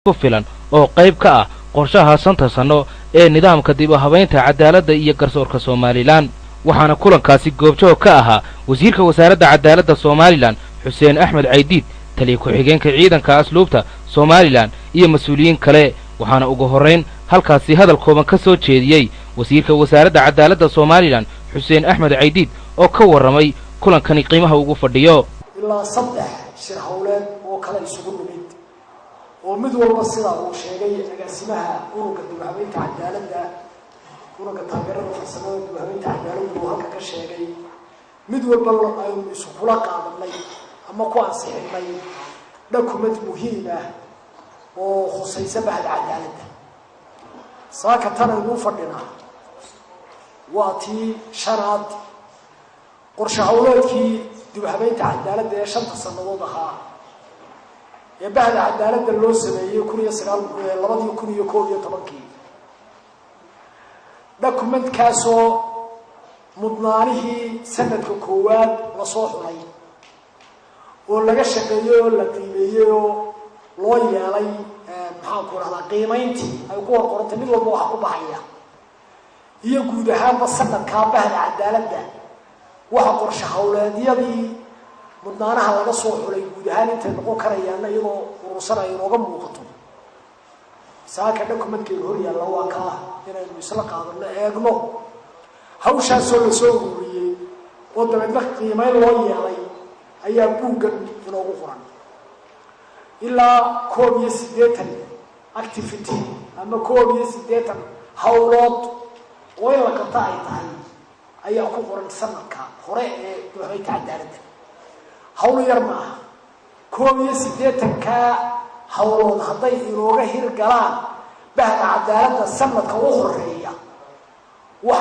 ku filan oo qayb ka ah qorshaha shanta sano ee nidaamka dib u habeynta cadaaladda iyo garsoorka Soomaaliland waxaana kulankaasi goobjoog ka ahaa wasiirka wasaaradda cadaaladda Soomaaliland Xuseen Axmed Caydiid taliye ku-xigeenka ciidanka asluubta Soomaaliland iyo mas'uuliyiin kale waxaana ugu horeyn halkaasi hadal kooban ka soo jeediyay wasiirka wasaaradda cadaaladda Soomaaliland Xuseen Axmed Caydiid oo ka waramay kulankani qiimaha ugu fadhiyo ilaa 3 shir hawleed oo kala isugu nimid oo mid walba sida uu sheegay agaasimaha ururka dib u habeynta cadaaladda ururka taageerada farsamada dib u habeynta cadaaladda oo halka ka sheegay mid walba ay isu kula qaadanay ama ku ansixinay document muhiim ah oo khusaysa bahda cadaaladda saaka tan ugu fadhina waati sharaad qorshe hawleedkii dib u habeynta cadaaladda ee 5 sanadood ahaa ee bahda cadaaladda loo sameeyay 2011 document kaasoo mudnaanihii sanadka koowaad la soo xulay oo laga shaqeeyay oo la qiimeeyay oo loo yeelay maxaan ku raacdaa qiimeyntii ay ku qorantay mid walba waxa ku baxaya iyo guud ahaanba sanadka bahda cadaaladda waxa qorshe hawleedyadii mudnaanaha laga soo xulay guud ahaan inta noqon karayaan iyadoo urursanay inooga muuqato saaka documentkii hor yaalla waa ka inaynu isla qaadano eegno hawshaas oo la soo ururiyay oo dabadna qiimeyn loo yeelay ayaa buuggan inoogu qoran ilaa 18 activity ama 18 hawlood oo in la qabta ay tahay ayaa ku qoran sanadka hore ee dowladda cadaaladda hawl yar ma aha 18 ka hawlood hadday inooga hirgalaan bahda cadaaladda sanadka ugu horeeya